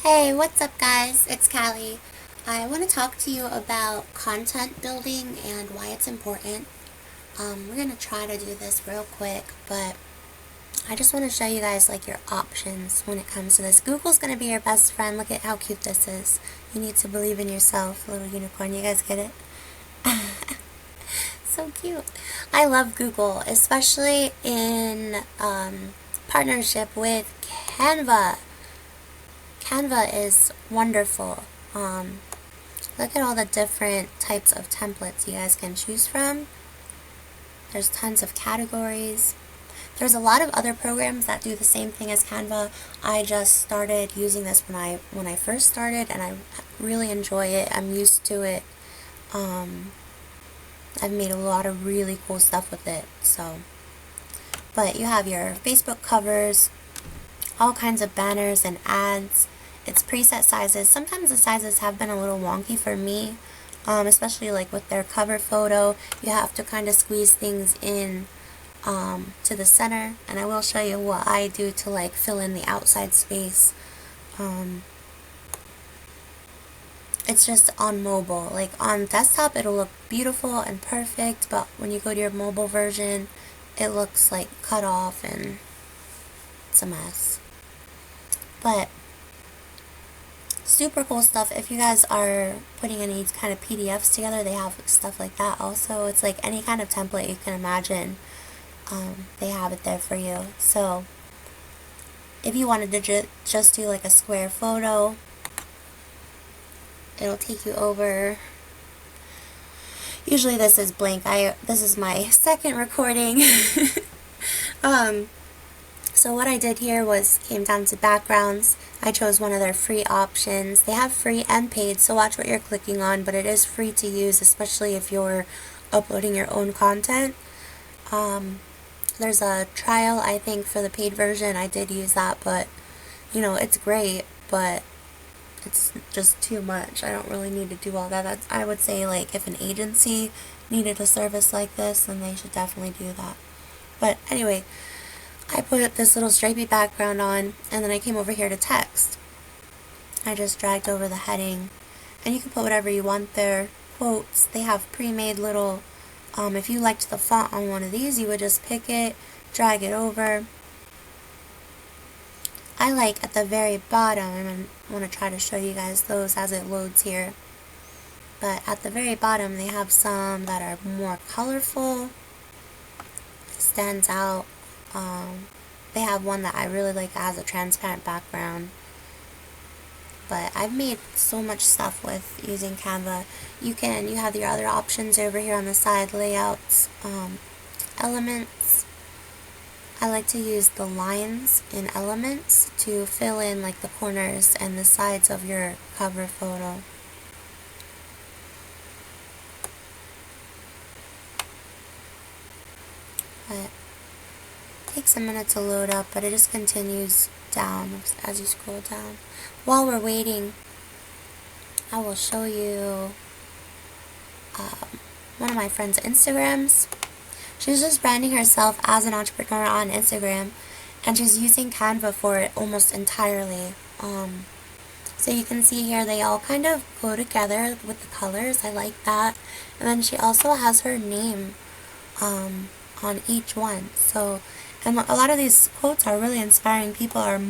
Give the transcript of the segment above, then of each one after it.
Hey, what's up guys? It's Callie. I want to talk to you about content building and why it's important. We're going to try to do this real quick, but I just want to show you guys like your options when it comes to this. Google's going to be your best friend. Look at how cute this is. You need to believe in yourself, little unicorn. You guys get it? So cute. I love Google, especially in partnership with Canva. Canva is wonderful. Look at all the different types of templates you guys can choose from. There's tons of categories. There's a lot of other programs that do the same thing as Canva. I just started using this when I first started, and I really enjoy it. I'm used to it. I've made a lot of really cool stuff with it. But you have your Facebook covers, all kinds of banners and ads. It's preset sizes. Sometimes the sizes have been a little wonky for me, especially like with their cover photo. You have to kind of squeeze things in to the center, and I will show you what I do to like fill in the outside space. It's just on mobile. Like on desktop it'll look beautiful and perfect, but when you go to your mobile version it looks like cut off and it's a mess. But super cool stuff. If you guys are putting any kind of PDFs together, they have stuff like that also. It's like any kind of template you can imagine, they have it there for you. So if you wanted to just do like a square photo, it'll take you over. Usually this is blank. This is my second recording. So what I did here was came down to backgrounds. I chose one of their free options. They have free and paid, so watch what you're clicking on, but it is free to use, especially if you're uploading your own content. There's a trial, I think, for the paid version. I did use that, but, you know, it's great, but it's just too much. I don't really need to do all that. I would say, like, if an agency needed a service like this, then they should definitely do that. But anyway, I put this little stripy background on, and then I came over here to text. I just dragged over the heading, and you can put whatever you want there. Quotes, they have pre-made little, if you liked the font on one of these, you would just pick it, drag it over. I like at the very bottom, and I want to try to show you guys those as it loads here. But at the very bottom, they have some that are more colorful. It stands out. They have one that I really like that has a transparent background. But I've made so much stuff with using Canva. You have your other options over here on the side, layouts, elements. I like to use the lines in elements to fill in like the corners and the sides of your cover photo. But takes a minute to load up, but it just continues down as you scroll down. While we're waiting, I will show you one of my friend's Instagrams. She's just branding herself as an entrepreneur on Instagram, and she's using Canva for it almost entirely. So you can see here they all kind of go together with the colors. I like that. And then she also has her name on each one. So, and a lot of these quotes are really inspiring. People are,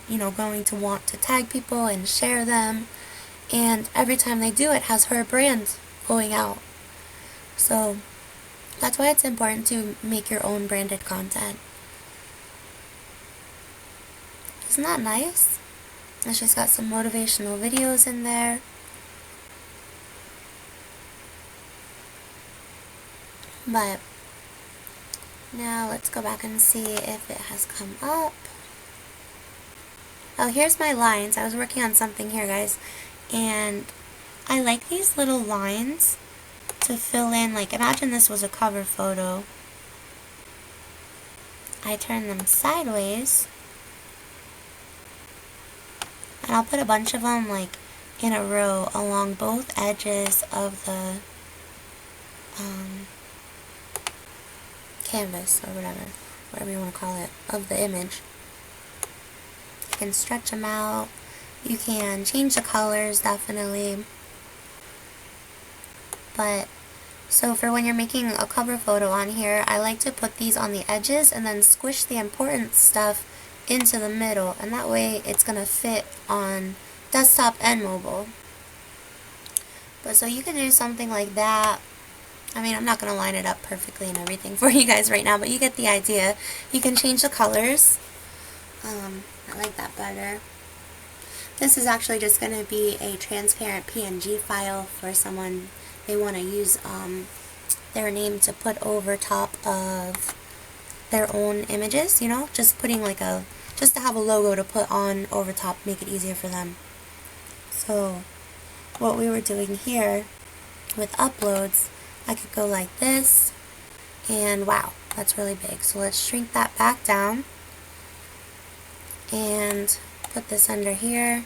going to want to tag people and share them. And every time they do, it has her brand going out. So that's why it's important to make your own branded content. Isn't that nice? And she's got some motivational videos in there. But now let's go back and see if it has come up. Oh, here's my lines. I was working on something here, guys. And I like these little lines to fill in. Like, imagine this was a cover photo. I turn them sideways. And I'll put a bunch of them, like, in a row along both edges of the canvas or whatever you want to call it, of the image. You can stretch them out. You can change the colors, definitely. But, so for when you're making a cover photo on here, I like to put these on the edges and then squish the important stuff into the middle, and that way it's going to fit on desktop and mobile. But so you can do something like that. I mean, I'm not going to line it up perfectly and everything for you guys right now, but you get the idea. You can change the colors. I like that better. This is actually just going to be a transparent PNG file for someone they want to use their name to put over top of their own images, you know, just putting like just to have a logo to put on over top, make it easier for them. So what we were doing here with uploads, I could go like this, and wow, that's really big. So let's shrink that back down and put this under here.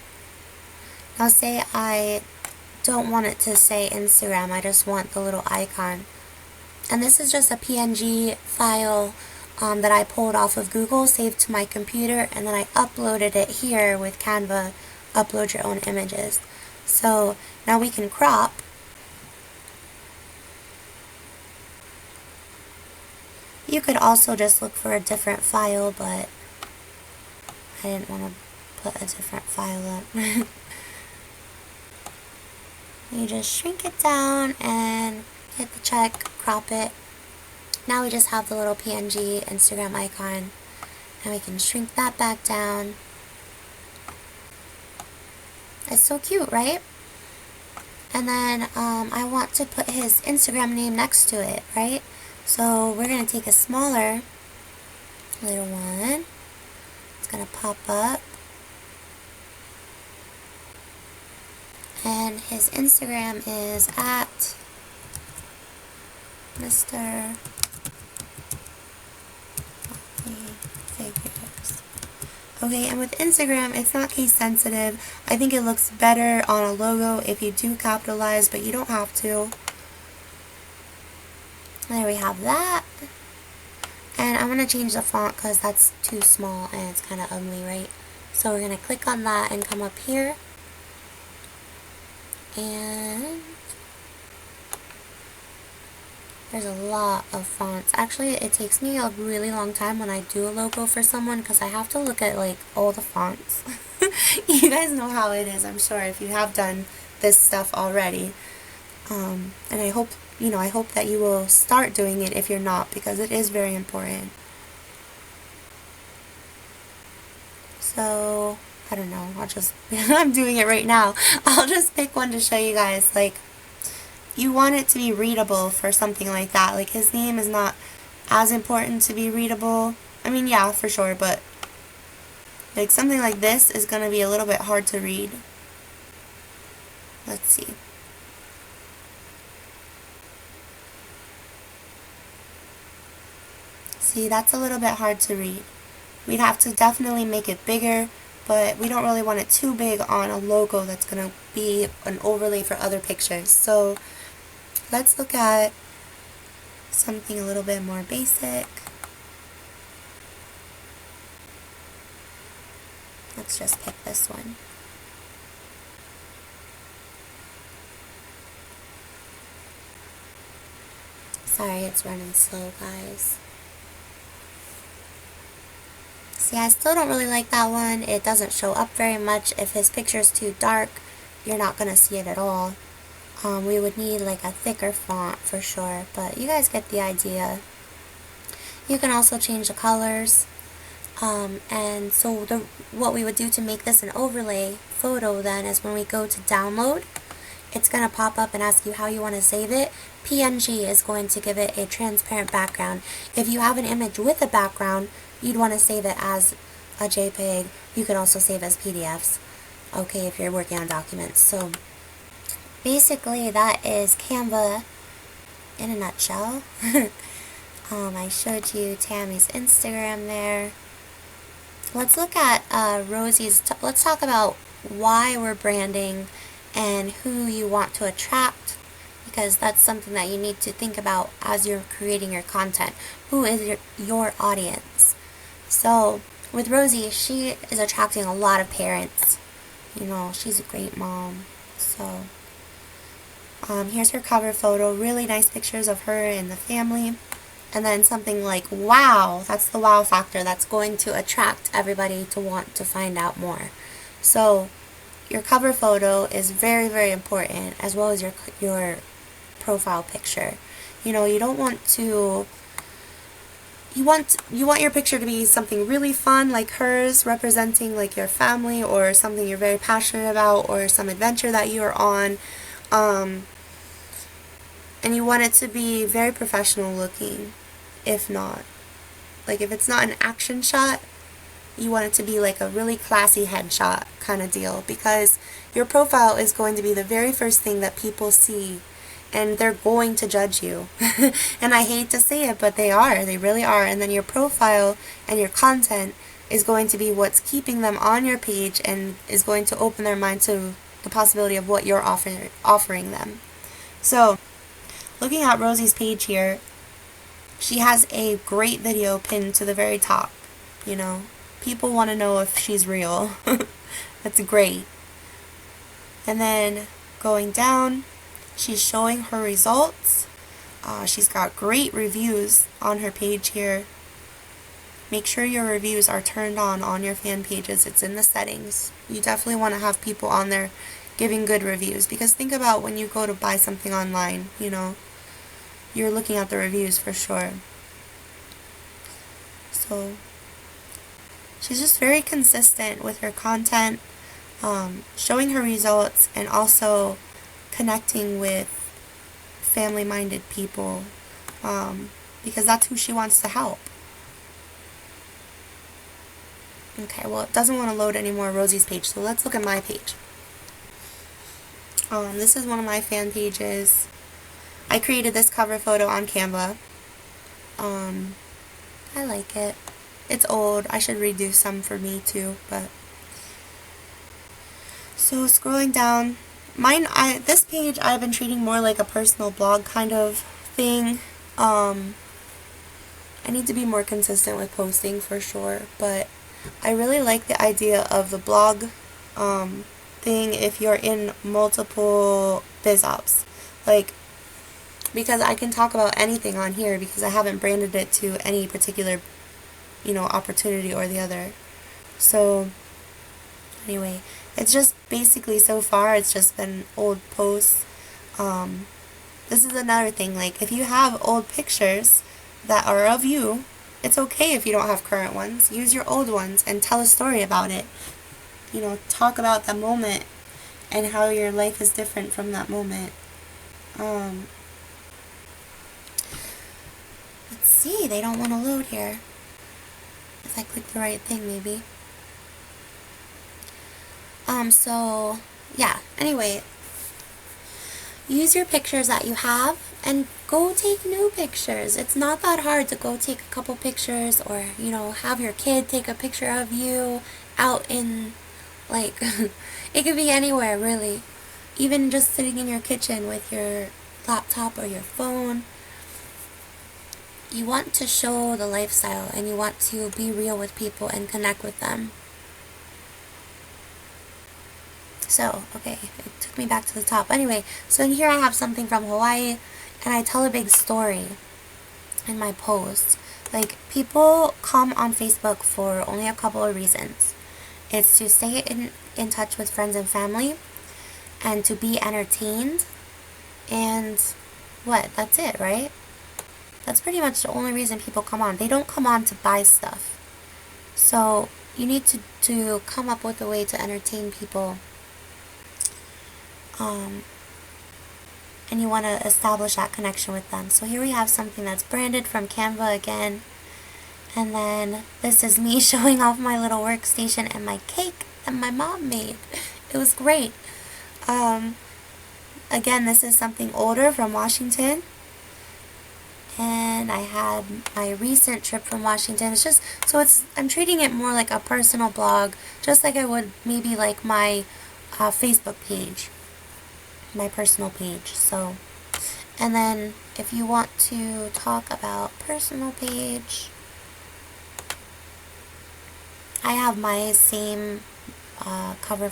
Now say I don't want it to say Instagram, I just want the little icon. And this is just a PNG file that I pulled off of Google, saved to my computer, and then I uploaded it here with Canva, upload your own images. So now we can crop. You could also just look for a different file, but I didn't want to put a different file up. You just shrink it down and hit the check, crop it. Now we just have the little PNG Instagram icon, and we can shrink that back down. It's so cute, right? And then I want to put his Instagram name next to it, right? So we're going to take a smaller little one. It's going to pop up. And his Instagram is at Mr. Figures. Okay, and with Instagram, it's not case sensitive. I think it looks better on a logo if you do capitalize, but you don't have to. There we have that. And I'm going to change the font because that's too small and it's kind of ugly, right? So we're going to click on that and come up here. And there's a lot of fonts. Actually, it takes me a really long time when I do a logo for someone because I have to look at like all the fonts. You guys know how it is, I'm sure, if you have done this stuff already. And I hope that you will start doing it if you're not, because it is very important. So I don't know, I'm doing it right now. I'll just pick one to show you guys. Like, you want it to be readable for something like that. Like, his name is not as important to be readable. I mean, yeah, for sure, but like something like this is going to be a little bit hard to read. Let's see. See, that's a little bit hard to read. We'd have to definitely make it bigger, but we don't really want it too big on a logo that's going to be an overlay for other pictures. So let's look at something a little bit more basic. Let's just pick this one. Sorry, it's running slow, guys. See, I still don't really like that one. It doesn't show up very much. If his picture is too dark, you're not going to see it at all. We would need like a thicker font for sure, but you guys get the idea. You can also change the colors. And so what we would do to make this an overlay photo then is when we go to download, it's going to pop up and ask you how you want to save it. PNG is going to give it a transparent background. If you have an image with a background, you'd want to save it as a JPEG. You could also save as PDFs, okay, if you're working on documents. So basically that is Canva in a nutshell. I showed you Tammy's Instagram there. Let's look at Rosie's. Let's talk about why we're branding and who you want to attract, because that's something that you need to think about as you're creating your content. Who is your audience? So with Rosie, she is attracting a lot of parents. You know, she's a great mom. So, here's her cover photo. Really nice pictures of her and the family. And then something like, wow, that's the wow factor. That's going to attract everybody to want to find out more. So, your cover photo is very, very important, as well as your profile picture. You know, you don't want to, you want your picture to be something really fun like hers, representing like your family or something you're very passionate about or some adventure that you are on. And you want it to be very professional looking, if not. Like if it's not an action shot, you want it to be like a really classy headshot kind of deal, because your profile is going to be the very first thing that people see, and they're going to judge you. And I hate to say it, but they really are. And then your profile and your content is going to be what's keeping them on your page and is going to open their mind to the possibility of what you're offering them. So, looking at Rosie's page here, she has a great video pinned to the very top. You know, people want to know if she's real. That's great. And then going down, she's showing her results. She's got great reviews on her page here. Make sure your reviews are turned on your fan pages. It's in the settings. You definitely want to have people on there giving good reviews, because think about when you go to buy something online, you know, you're looking at the reviews for sure. So she's just very consistent with her content, showing her results and also connecting with family-minded people, because that's who she wants to help. Okay, well, it doesn't want to load anymore Rosie's page, so let's look at my page. This is one of my fan pages. I created this cover photo on Canva. I like it. It's old. I should redo some for me too, but... So scrolling down, this page I've been treating more like a personal blog kind of thing. I need to be more consistent with posting for sure, but I really like the idea of the blog thing if you're in multiple biz ops. Like, because I can talk about anything on here because I haven't branded it to any particular, you know, opportunity or the other. So, anyway, it's just basically so far it's just been old posts. This is another thing, like if you have old pictures that are of you, it's okay if you don't have current ones. Use your old ones and tell a story about it. You know, talk about the moment and how your life is different from that moment. Let's see, they don't want to load here. If I click the right thing, maybe. So, yeah, anyway, use your pictures that you have and go take new pictures. It's not that hard to go take a couple pictures, or, you know, have your kid take a picture of you out in, like, it could be anywhere, really. Even just sitting in your kitchen with your laptop or your phone. You want to show the lifestyle and you want to be real with people and connect with them. So, okay, it took me back to the top. Anyway, so in here I have something from Hawaii, and I tell a big story in my post. Like, people come on Facebook for only a couple of reasons. It's to stay in touch with friends and family, and to be entertained, and what? That's it, right? That's pretty much the only reason people come on. They don't come on to buy stuff. So, you need to come up with a way to entertain people. And you want to establish that connection with them. So here we have something that's branded from Canva again. And then this is me showing off my little workstation and my cake that my mom made. It was great. Again, this is something older from Washington. And I had my recent trip from Washington. It's just, so I'm treating it more like a personal blog, just like I would maybe like my Facebook page. My personal page. So, and then if you want to talk about personal page, I have my same cover